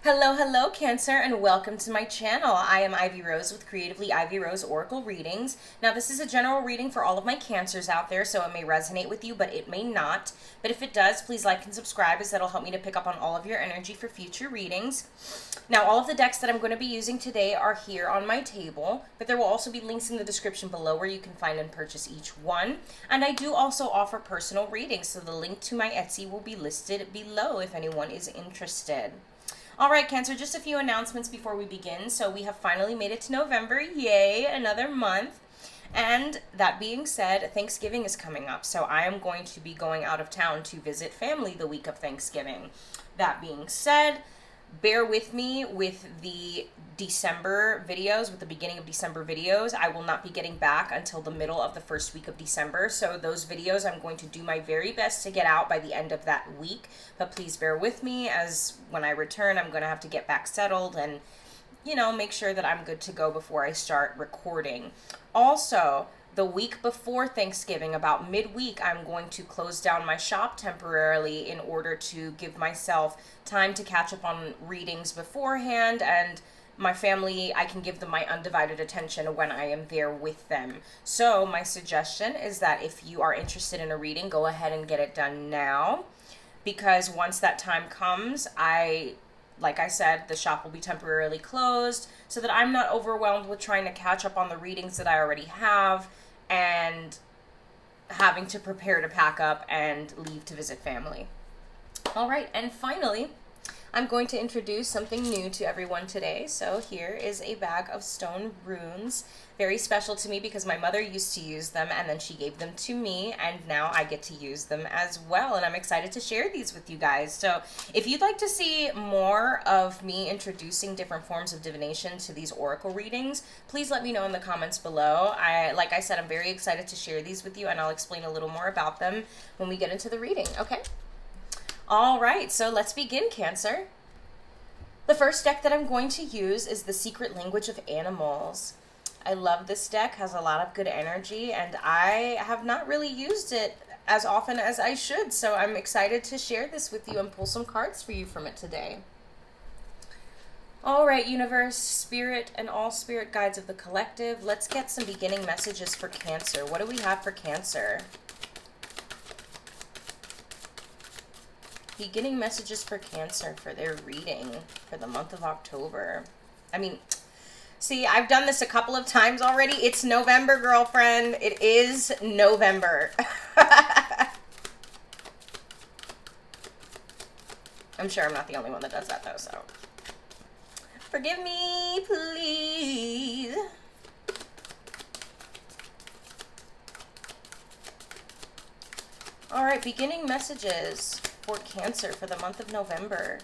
Hello, Cancer, and welcome to my channel. I am Ivy Rose with Creatively Ivy Rose Oracle Readings. Now, this is a general reading for all of my Cancers out there, so it may resonate with you, but it may not. But if it does, please like and subscribe, as that'll help me to pick up on all of your energy for future readings. Now, all of the decks that I'm going to be using today are here on my table, but there will also be links in the description below where you can find and purchase each one. And I do also offer personal readings, so the link to my Etsy will be listed below if anyone is interested. All right, Cancer, just a few announcements before we begin. So we have finally made it to November. Yay, another month. And that being said, Thanksgiving is coming up. So I am going to be going out of town to visit family the week of Thanksgiving. That being said, bear with me with the December videos, with the beginning of December videos. I will not be getting back until the middle of the first week of December. So those videos I'm going to do my very best to get out by the end of that week. But please bear with me, as when I return, I'm going to have to get back settled and, make sure that I'm good to go before I start recording. Also, the week before Thanksgiving, about midweek, I'm going to close down my shop temporarily in order to give myself time to catch up on readings beforehand, and my family, I can give them my undivided attention when I am there with them. So my suggestion is that if you are interested in a reading, go ahead and get it done now, because once that time comes, like I said, the shop will be temporarily closed so that I'm not overwhelmed with trying to catch up on the readings that I already have and having to prepare to pack up and leave to visit family. All right, and finally, I'm going to introduce something new to everyone today. So here is a bag of stone runes. Very special to me because my mother used to use them and then she gave them to me, and now I get to use them as well. And I'm excited to share these with you guys. So if you'd like to see more of me introducing different forms of divination to these oracle readings, please let me know in the comments below. Like I said, I'm very excited to share these with you, and I'll explain a little more about them when we get into the reading, okay? All right, so let's begin, Cancer. The first deck that I'm going to use is the Secret Language of Animals. I love this deck, has a lot of good energy, and I have not really used it as often as I should, so I'm excited to share this with you and pull some cards for you from it today. All right, universe, spirit, and all spirit guides of the collective, let's get some beginning messages for Cancer. What do we have for Cancer? Beginning messages for Cancer for their reading for the month of October. See, I've done this a couple of times already. It's November, girlfriend. It is November. I'm sure I'm not the only one that does that, though, so forgive me, please. All right, beginning messages for Cancer for the month of November.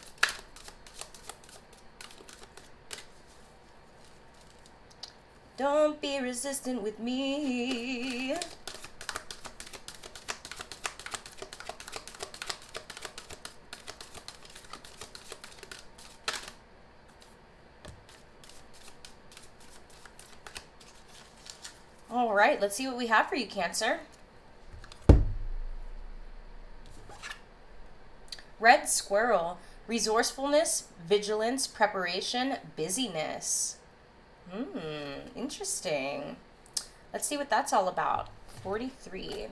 Don't be resistant with me. All right, let's see what we have for you, Cancer. Red squirrel, resourcefulness, vigilance, preparation, busyness. Interesting. Let's see what that's all about. 43.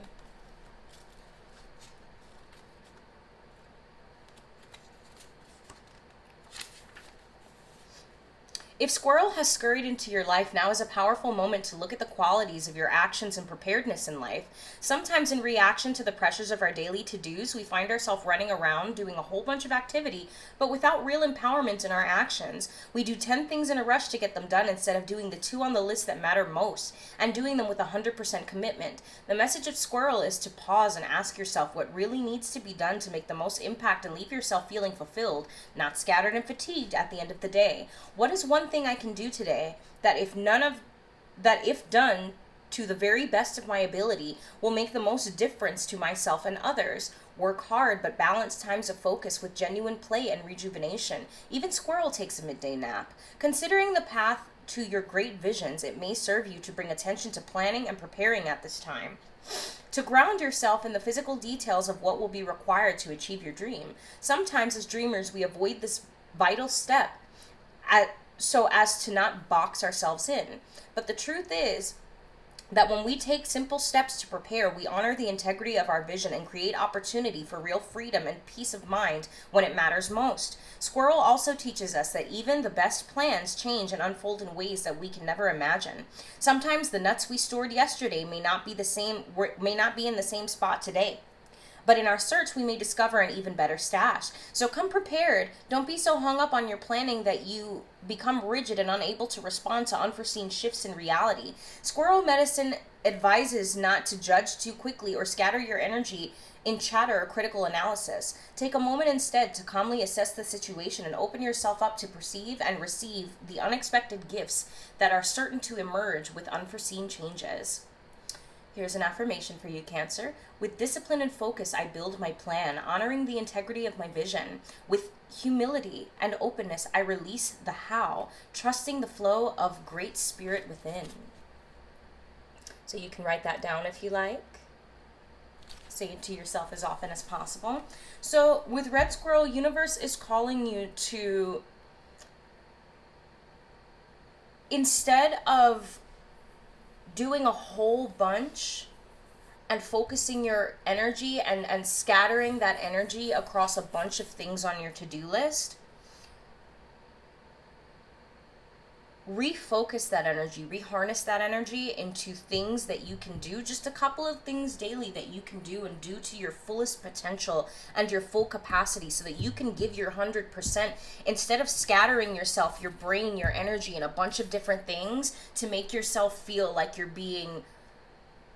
If squirrel has scurried into your life, now is a powerful moment to look at the qualities of your actions and preparedness in life. Sometimes in reaction to the pressures of our daily to-dos, we find ourselves running around doing a whole bunch of activity, but without real empowerment in our actions. We do 10 things in a rush to get them done instead of doing the 2 on the list that matter most, and doing them with 100% commitment. The message of squirrel is to pause and ask yourself what really needs to be done to make the most impact and leave yourself feeling fulfilled, not scattered and fatigued at the end of the day. What is one thing I can do today that if done to the very best of my ability will make the most difference to myself and others? Work hard, but balance times of focus with genuine play and rejuvenation. Even squirrel takes a midday nap. Considering the path to your great visions, it may serve you to bring attention to planning and preparing at this time. To ground yourself in the physical details of what will be required to achieve your dream. Sometimes as dreamers, we avoid this vital step so as to not box ourselves in. But the truth is that when we take simple steps to prepare, we honor the integrity of our vision and create opportunity for real freedom and peace of mind when it matters most. Squirrel also teaches us that even the best plans change and unfold in ways that we can never imagine. Sometimes the nuts we stored yesterday may not be in the same spot today. But in our search, we may discover an even better stash. So come prepared. Don't be so hung up on your planning that you become rigid and unable to respond to unforeseen shifts in reality. Squirrel medicine advises not to judge too quickly or scatter your energy in chatter or critical analysis. Take a moment instead to calmly assess the situation and open yourself up to perceive and receive the unexpected gifts that are certain to emerge with unforeseen changes. Here's an affirmation for you, Cancer. With discipline and focus, I build my plan, honoring the integrity of my vision. With humility and openness, I release the how, trusting the flow of great spirit within. So you can write that down if you like. Say it to yourself as often as possible. So with Red Squirrel, universe is calling you to, instead of doing a whole bunch and focusing your energy and scattering that energy across a bunch of things on your to-do list, refocus that energy, reharness that energy into things that you can do, just a couple of things daily that you can do and do to your fullest potential and your full capacity so that you can give your 100% instead of scattering yourself, your brain, your energy in a bunch of different things to make yourself feel like you're being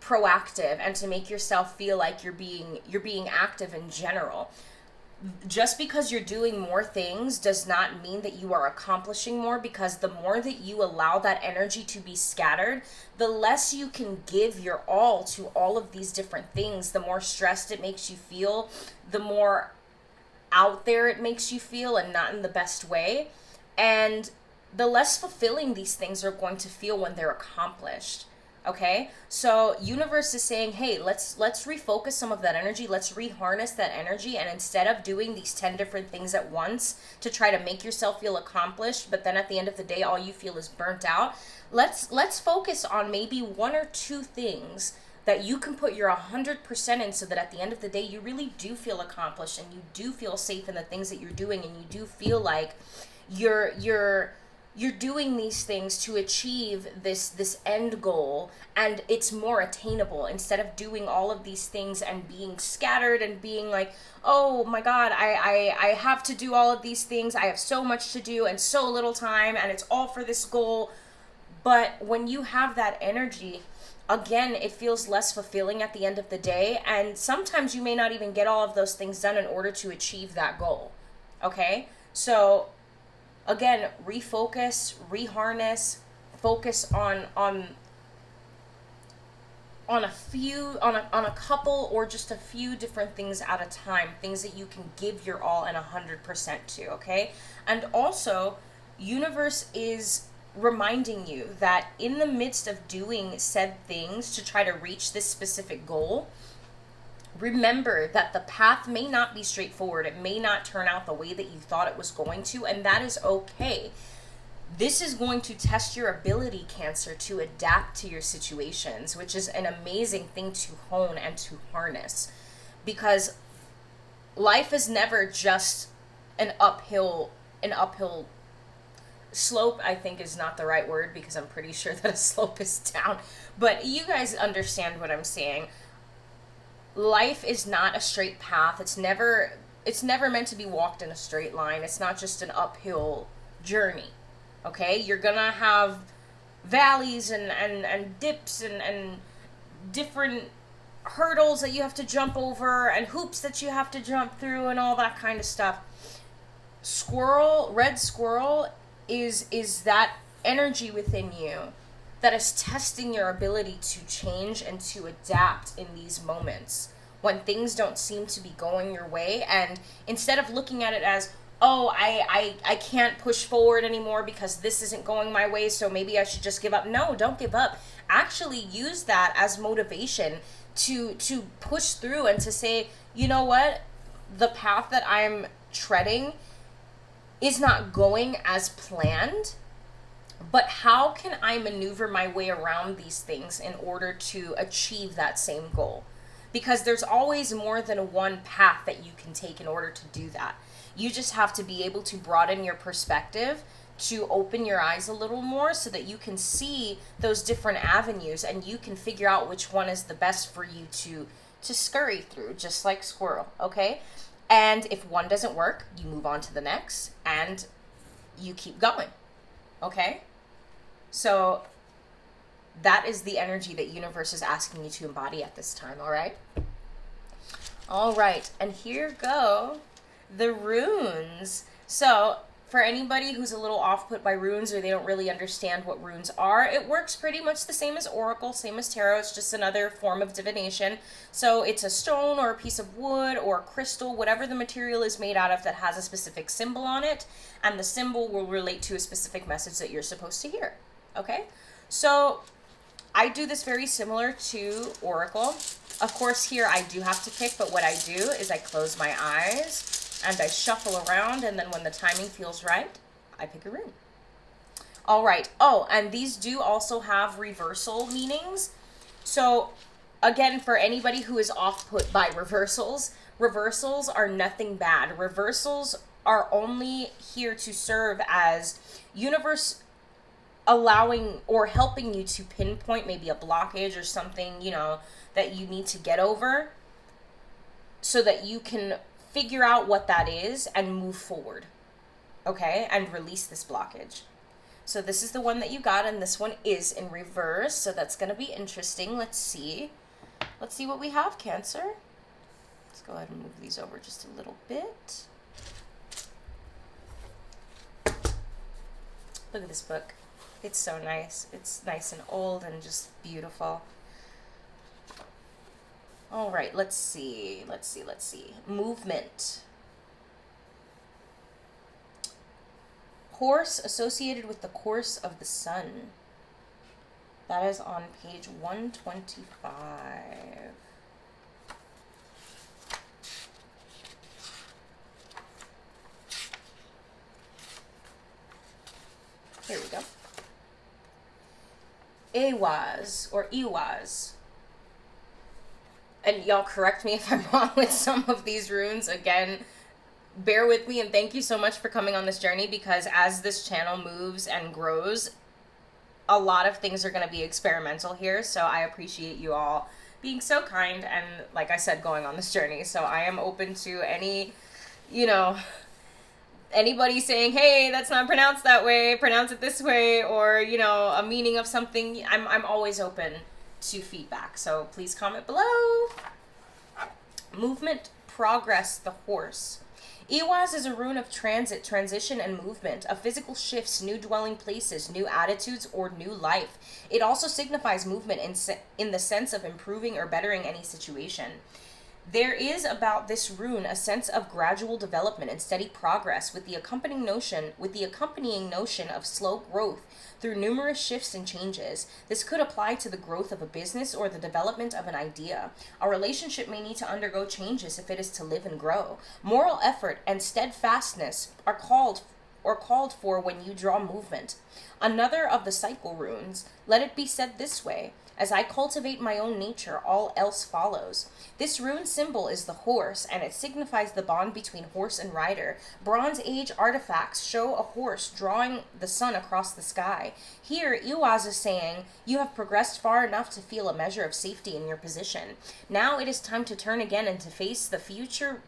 proactive and to make yourself feel like you're being active in general. Just because you're doing more things does not mean that you are accomplishing more, because the more that you allow that energy to be scattered, the less you can give your all to all of these different things, the more stressed it makes you feel, the more out there it makes you feel, and not in the best way. And the less fulfilling these things are going to feel when they're accomplished. Okay, so universe is saying, hey, let's refocus some of that energy. Let's reharness that energy. And instead of doing these 10 different things at once to try to make yourself feel accomplished, but then at the end of the day, all you feel is burnt out, let's focus on maybe one or two things that you can put your 100% in, so that at the end of the day, you really do feel accomplished and you do feel safe in the things that you're doing, and you do feel like you're doing these things to achieve this end goal, and it's more attainable, instead of doing all of these things and being scattered and being like, oh my God, I have to do all of these things. I have so much to do and so little time, and it's all for this goal. But when you have that energy, again, it feels less fulfilling at the end of the day, and sometimes you may not even get all of those things done in order to achieve that goal. Okay? So again, refocus, reharness, focus on a couple or just a few different things at a time, things that you can give your all and 100% to, okay? And also, universe is reminding you that in the midst of doing said things to try to reach this specific goal, remember that the path may not be straightforward. It may not turn out the way that you thought it was going to, and that is okay. This is going to test your ability, Cancer, to adapt to your situations, which is an amazing thing to hone and to harness, because life is never just an uphill slope. I think is not the right word, because I'm pretty sure that a slope is down, but you guys understand what I'm saying. Life is not a straight path. It's never meant to be walked in a straight line. It's not just an uphill journey. Okay? You're gonna have valleys and dips and different hurdles that you have to jump over and hoops that you have to jump through and all that kind of stuff. Red squirrel is that energy within you that is testing your ability to change and to adapt in these moments when things don't seem to be going your way. And instead of looking at it as, oh, I can't push forward anymore because this isn't going my way, so maybe I should just give up. No, don't give up. Actually use that as motivation to push through and to say, you know what? The path that I'm treading is not going as planned, but how can I maneuver my way around these things in order to achieve that same goal? Because there's always more than one path that you can take in order to do that. You just have to be able to broaden your perspective, to open your eyes a little more so that you can see those different avenues and you can figure out which one is the best for you to scurry through, just like squirrel, okay? And if one doesn't work, you move on to the next and you keep going, okay? So that is the energy that universe is asking you to embody at this time, all right? All right, and here go the runes. So for anybody who's a little off-put by runes or they don't really understand what runes are, it works pretty much the same as oracle, same as tarot. It's just another form of divination. So it's a stone or a piece of wood or a crystal, whatever the material is made out of that has a specific symbol on it, and the symbol will relate to a specific message that you're supposed to hear, okay? So I do this very similar to oracle. Of course, here I do have to pick, but what I do is I close my eyes and I shuffle around, and then when the timing feels right, I pick a rune. All right. Oh, and these do also have reversal meanings. So again, for anybody who is off-put by reversals, reversals are nothing bad. Reversals are only here to serve as universe allowing or helping you to pinpoint maybe a blockage or something, you know, that you need to get over so that you can figure out what that is and move forward, okay, and release this blockage. So this is the one that you got, and this one is in reverse, so that's going to be interesting. Let's see what we have, Cancer. Let's go ahead and move these over just a little bit. Look at this book. It's so nice. It's nice and old and just beautiful. All right, let's see. Movement. Horse associated with the course of the sun. That is on page 125. Here we go. Awaz or Iwaz. And y'all correct me if I'm wrong with some of these runes. Again, bear with me and thank you so much for coming on this journey, because as this channel moves and grows, a lot of things are going to be experimental here. So I appreciate you all being so kind and, like I said, going on this journey. So I am open to any, you know, anybody saying, hey, that's not pronounced that way, pronounce it this way, or, you know, a meaning of something. I'm always open to feedback, so please comment below. Movement, progress, the horse. Iwaz is a rune of transit, transition, and movement, of physical shifts, new dwelling places, new attitudes, or new life. It also signifies movement in the sense of improving or bettering any situation. There is about this rune a sense of gradual development and steady progress, with the accompanying notion of slow growth through numerous shifts and changes. This could apply to the growth of a business or the development of an idea. A relationship may need to undergo changes if it is to live and grow. Moral effort and steadfastness are called for when you draw movement. Another of the cycle runes, let it be said this way: as I cultivate my own nature, all else follows. This rune symbol is the horse, and it signifies the bond between horse and rider. Bronze Age artifacts show a horse drawing the sun across the sky. Here, Iwaz is saying, you have progressed far enough to feel a measure of safety in your position. Now it is time to turn again and to face the future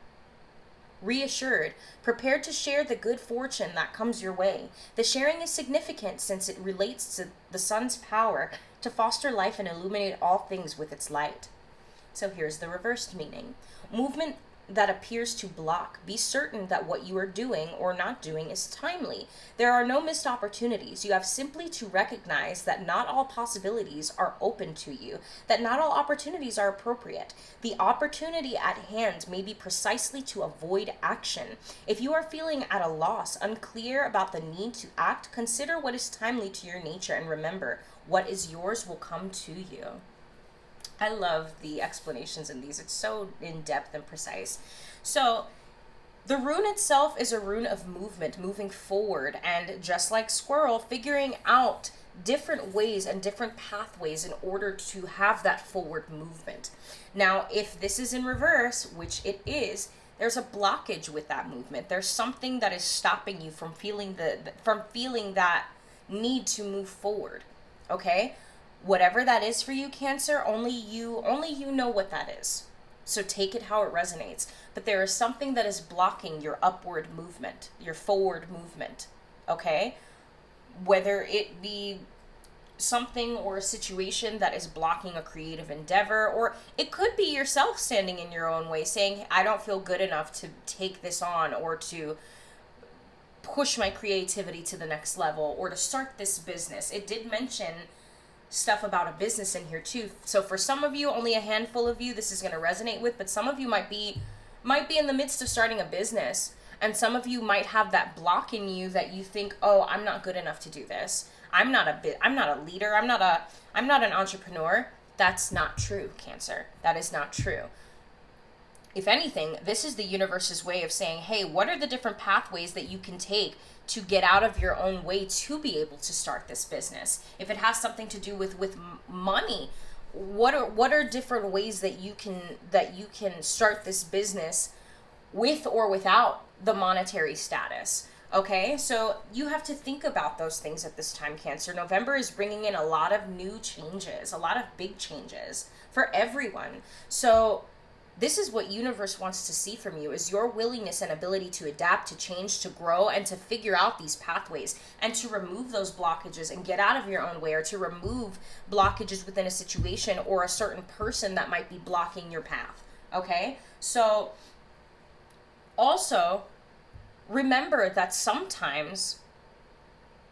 reassured, prepared to share the good fortune that comes your way. The sharing is significant since it relates to the sun's power to foster life and illuminate all things with its light. So here's the reversed meaning. Movement that appears to block. Be certain that what you are doing or not doing is timely. There are no missed opportunities. You have simply to recognize that not all possibilities are open to you, that not all opportunities are appropriate. The opportunity at hand may be precisely to avoid action. If you are feeling at a loss, unclear about the need to act, consider what is timely to your nature and remember, what is yours will come to you. I love the explanations in these. It's so in-depth and precise. So The rune itself is a rune of movement, moving forward, and just like squirrel, figuring out different ways and different pathways in order to have that forward movement. Now, if this is in reverse, which it is, there's a blockage with that movement. There's something that is stopping you from feeling that need to move forward. Okay? Whatever that is for you, Cancer, only you know what that is. So take it how it resonates. But there is something that is blocking your upward movement, your forward movement. Okay? Whether it be something or a situation that is blocking a creative endeavor, or it could be yourself standing in your own way saying, I don't feel good enough to take this on, or to push my creativity to the next level, or to start this business. It did mention stuff about a business in here too. So for some of you, only a handful of you, this is going to resonate with, but some of you might be in the midst of starting a business, and some of you might have that block in you that you think, oh, I'm not good enough to do this. I'm not a leader. I'm not an entrepreneur. That's not true, Cancer. That is not true. If anything, this is the universe's way of saying, hey, what are the different pathways that you can take to get out of your own way to be able to start this business? If it has something to do with money, what are different ways that you can start this business with or without the monetary status? Okay, so you have to think about those things at this time, Cancer. November is bringing in a lot of new changes, a lot of big changes for everyone. So this is what universe wants to see from you, is your willingness and ability to adapt, to change, to grow, and to figure out these pathways, and to remove those blockages and get out of your own way, or to remove blockages within a situation or a certain person that might be blocking your path. Okay, so also remember that sometimes,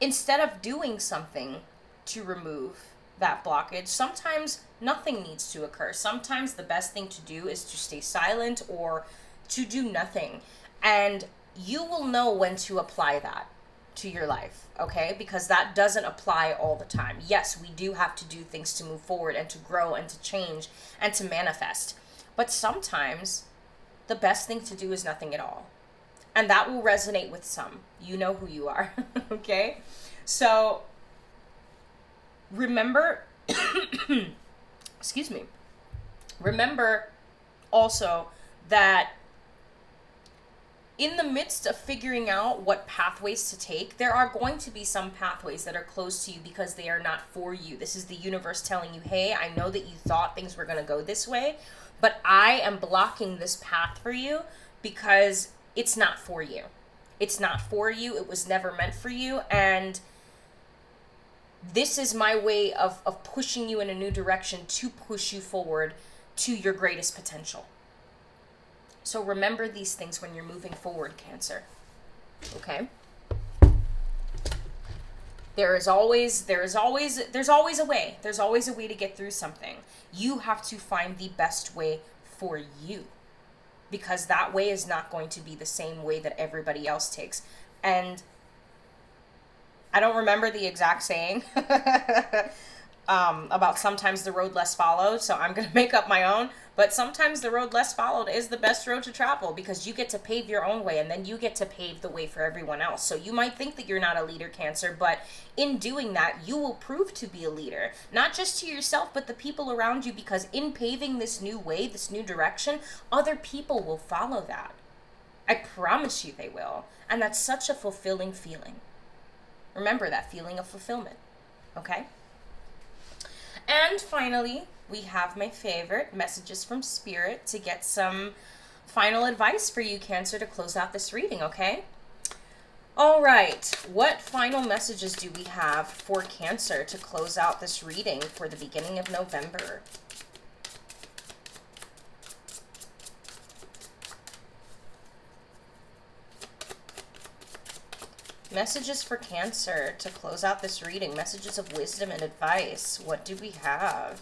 instead of doing something to remove that blockage, sometimes nothing needs to occur. Sometimes the best thing to do is to stay silent or to do nothing. And you will know when to apply that to your life, okay? Because that doesn't apply all the time. Yes, we do have to do things to move forward and to grow and to change and to manifest. But sometimes the best thing to do is nothing at all. And that will resonate with some. You know who you are, okay? So remember, excuse me, remember also that in the midst of figuring out what pathways to take, there are going to be some pathways that are closed to you because they are not for you. This is the universe telling you, hey, I know that you thought things were going to go this way, but I am blocking this path for you because it's not for you. It's not for you. It was never meant for you. And this is my way of pushing you in a new direction to push you forward to your greatest potential. So remember these things when you're moving forward, Cancer. Okay? There's always a way. There's always a way to get through something. You have to find the best way for you, because that way is not going to be the same way that everybody else takes. And I don't remember the exact saying about sometimes the road less followed, so I'm going to make up my own. But sometimes the road less followed is the best road to travel, because you get to pave your own way, and then you get to pave the way for everyone else. So you might think that you're not a leader, Cancer, but in doing that, you will prove to be a leader, not just to yourself, but the people around you, because in paving this new way, this new direction, other people will follow that. I promise you they will. And that's such a fulfilling feeling. Remember that feeling of fulfillment, okay? And finally, we have my favorite, messages from Spirit, to get some final advice for you, Cancer, to close out this reading, okay? All right, what final messages do we have for Cancer to close out this reading for the beginning of November? Messages for Cancer to close out this reading. Messages of wisdom and advice. What do we have?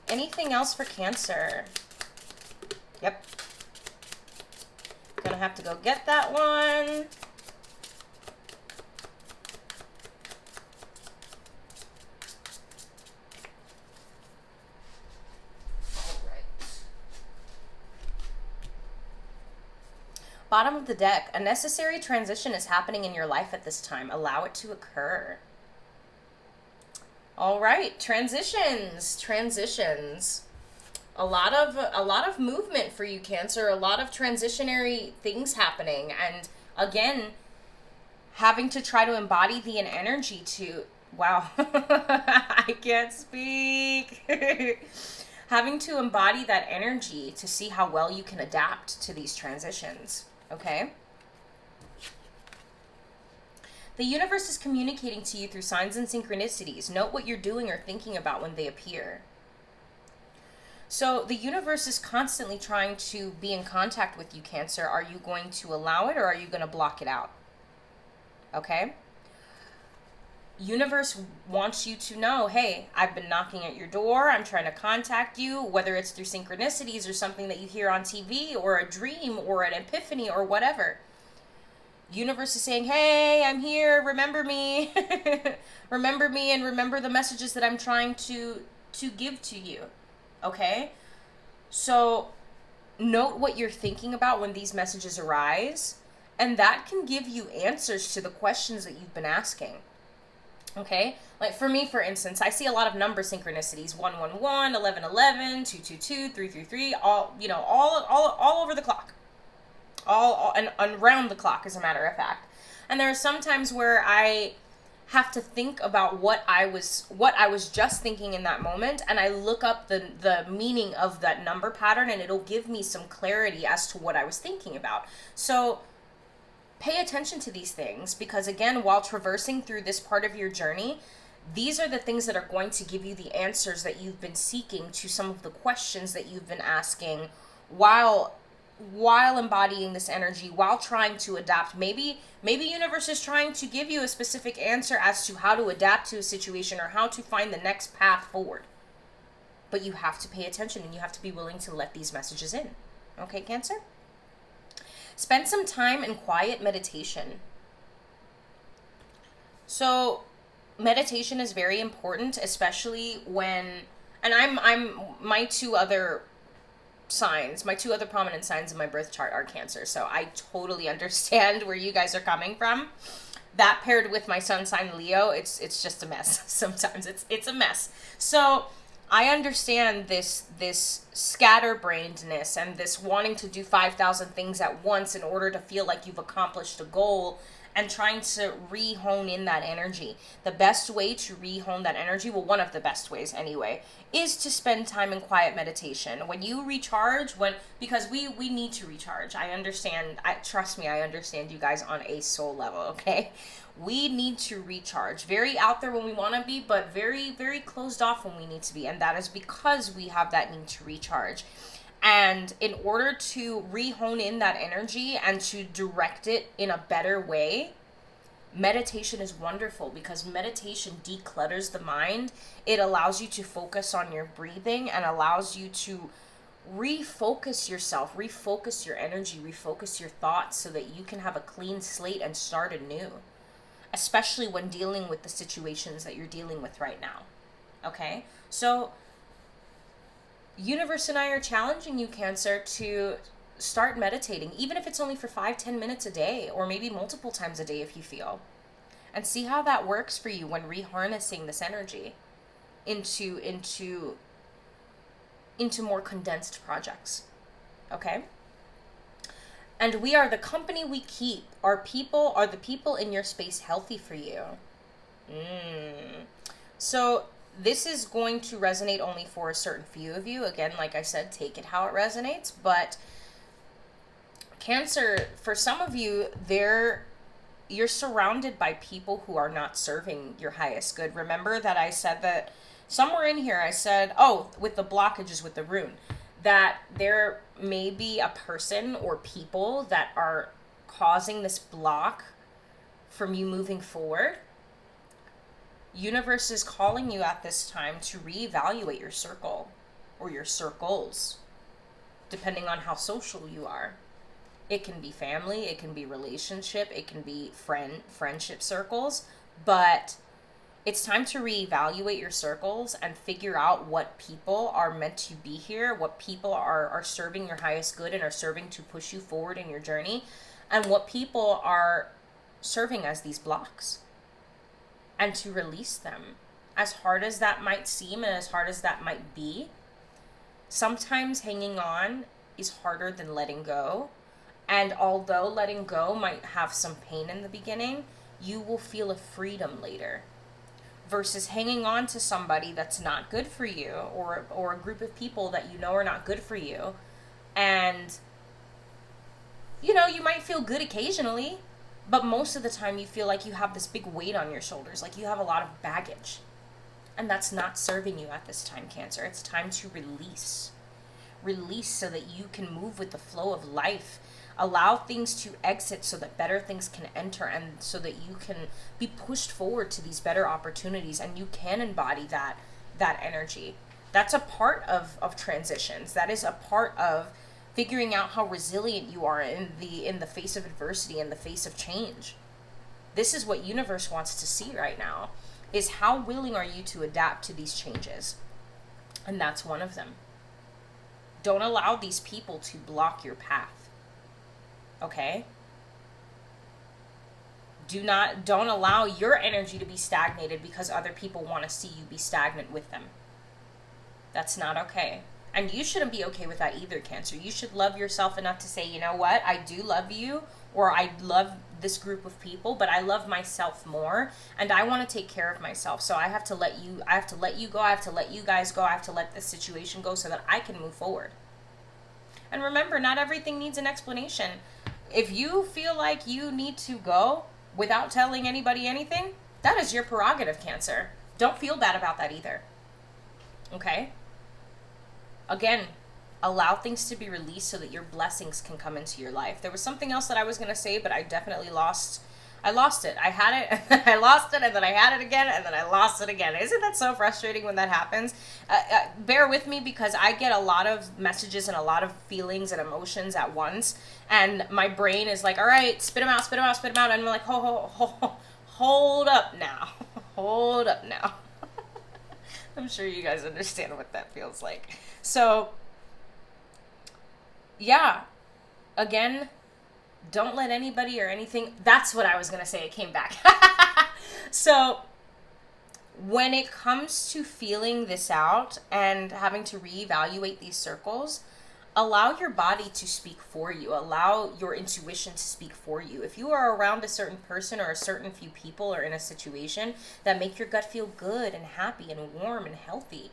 Anything else for Cancer? Yep. Gonna have to go get that one. Bottom of the deck, a necessary transition is happening in your life at this time. Allow it to occur. All right, transitions. A lot of movement for you, Cancer. A lot of transitionary things happening, and again, having to try to embody the energy to, wow, I can't speak. Having to embody that energy to see how well you can adapt to these transitions, okay? The universe is communicating to you through signs and synchronicities. Note what you're doing or thinking about when they appear. So the universe is constantly trying to be in contact with you, Cancer. Are you going to allow it, or are you going to block it out? Okay? Universe wants you to know, hey, I've been knocking at your door. I'm trying to contact you, whether it's through synchronicities or something that you hear on TV or a dream or an epiphany or whatever. Universe is saying, hey, I'm here. Remember me. Remember me, and remember the messages that I'm trying to give to you. Okay? So note what you're thinking about when these messages arise, and that can give you answers to the questions that you've been asking. Okay? Like for me, for instance, I see a lot of number synchronicities, 111, 1111, 222, 333, all over the clock. All and around the clock, as a matter of fact. And there are some times where I have to think about what I was just thinking in that moment, and I look up the meaning of that number pattern, and it'll give me some clarity as to what I was thinking about. So pay attention to these things, because again, while traversing through this part of your journey, these are the things that are going to give you the answers that you've been seeking to some of the questions that you've been asking while embodying this energy, while trying to adapt. Maybe universe is trying to give you a specific answer as to how to adapt to a situation or how to find the next path forward. But you have to pay attention, and you have to be willing to let these messages in. Okay, Cancer? Spend some time in quiet meditation. So meditation is very important, especially when, and I'm my two other prominent signs in my birth chart are Cancer. So I totally understand where you guys are coming from. That paired with my sun sign Leo, it's just a mess. Sometimes it's a mess. So I understand this scatterbrainedness and this wanting to do 5,000 things at once in order to feel like you've accomplished a goal, and trying to re-hone in that energy. The best way to re-hone that energy, well, one of the best ways anyway, is to spend time in quiet meditation. When you recharge, because we need to recharge. I understand, trust me, I understand you guys on a soul level, okay? We need to recharge. Very out there when we want to be, but very, very closed off when we need to be. And that is because we have that need to recharge. And in order to re-hone in that energy and to direct it in a better way, meditation is wonderful, because meditation declutters the mind. It allows you to focus on your breathing and allows you to refocus yourself, refocus your energy, refocus your thoughts, so that you can have a clean slate and start anew, especially when dealing with the situations that you're dealing with right now. Okay? So universe and I are challenging you, Cancer, to start meditating, even if it's only for 5-10 minutes a day, or maybe multiple times a day if you feel, and see how that works for you when reharnessing this energy into more condensed projects. Okay? And we are the company we keep. Are the people in your space healthy for you? So this is going to resonate only for a certain few of you. Again, like I said, take it how it resonates. But Cancer, for some of you, you're surrounded by people who are not serving your highest good. Remember that I said that somewhere in here I said, with the blockages with the rune, that there may be a person or people that are causing this block from you moving forward. Universe is calling you at this time to reevaluate your circle or your circles, depending on how social you are. It can be family, it can be relationship, it can be friendship circles, but It's time to reevaluate your circles and figure out what people are meant to be here, what people are serving your highest good and are serving to push you forward in your journey, and what people are serving as these blocks. And to release them. As hard as that might seem and as hard as that might be, sometimes hanging on is harder than letting go. And although letting go might have some pain in the beginning, you will feel a freedom later. Versus hanging on to somebody that's not good for you, or a group of people that you know are not good for you. And, you know, you might feel good occasionally, but most of the time you feel like you have this big weight on your shoulders, like you have a lot of baggage. And that's not serving you at this time, Cancer. It's time to release. Release so that you can move with the flow of life. Allow things to exit so that better things can enter, and so that you can be pushed forward to these better opportunities, and you can embody that energy. That's a part of transitions. That is a part of figuring out how resilient you are in the face of adversity, in the face of change. This is what universe wants to see right now, is how willing are you to adapt to these changes? And that's one of them. Don't allow these people to block your path. Okay? Don't allow your energy to be stagnated because other people want to see you be stagnant with them. That's not okay. And you shouldn't be okay with that either, Cancer. You should love yourself enough to say, you know what? I do love you, or I love this group of people, but I love myself more, and I want to take care of myself. So I have to let you go. I have to let you guys go. I have to let this situation go so that I can move forward. And remember, not everything needs an explanation. If you feel like you need to go without telling anybody anything, that is your prerogative, Cancer. Don't feel bad about that either. Okay? Again, allow things to be released so that your blessings can come into your life. There was something else that I was going to say, but I definitely lost it. I had it, I lost it, and then I had it again, and then I lost it again. Isn't that so frustrating when that happens? Bear with me, because I get a lot of messages and a lot of feelings and emotions at once, and my brain is like, all right, spit them out, spit them out, spit them out, and I'm like, hold up now. Hold up now. I'm sure you guys understand what that feels like. So, yeah, again, don't let anybody or anything, that's what I was going to say, it came back. So, when it comes to feeling this out and having to reevaluate these circles, allow your body to speak for you. Allow your intuition to speak for you. If you are around a certain person or a certain few people or in a situation that make your gut feel good and happy and warm and healthy,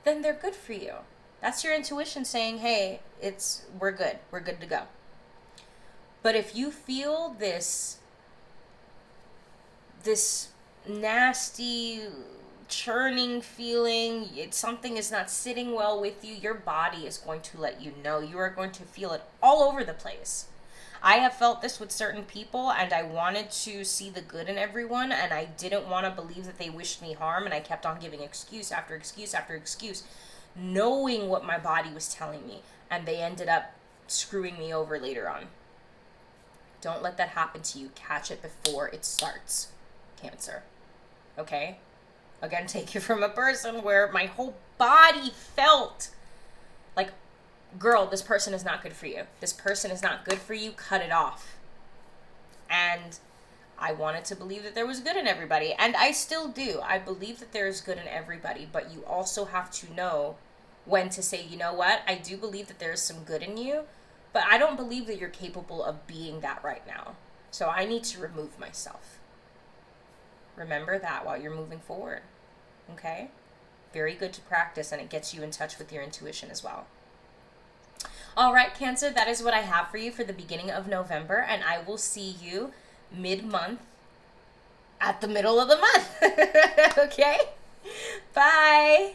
then they're good for you. That's your intuition saying, hey, we're good to go. But if you feel this nasty churning feeling, something is not sitting well with you, your body is going to let you know. You are going to feel it all over the place. I have felt this with certain people, and I wanted to see the good in everyone, and I didn't want to believe that they wished me harm, and I kept on giving excuse after excuse after excuse, knowing what my body was telling me, and they ended up screwing me over later on. Don't let that happen to you. Catch it before it starts, Cancer. Okay? Again, take it from a person where my whole body felt like, girl, this person is not good for you. This person is not good for you. Cut it off. And I wanted to believe that there was good in everybody. And I still do. I believe that there is good in everybody. But you also have to know when to say, you know what? I do believe that there is some good in you. But I don't believe that you're capable of being that right now. So I need to remove myself. Remember that while you're moving forward. Okay? Very good to practice, and it gets you in touch with your intuition as well. All right, Cancer, that is what I have for you for the beginning of November, and I will see you mid-month at the middle of the month. Okay? Bye.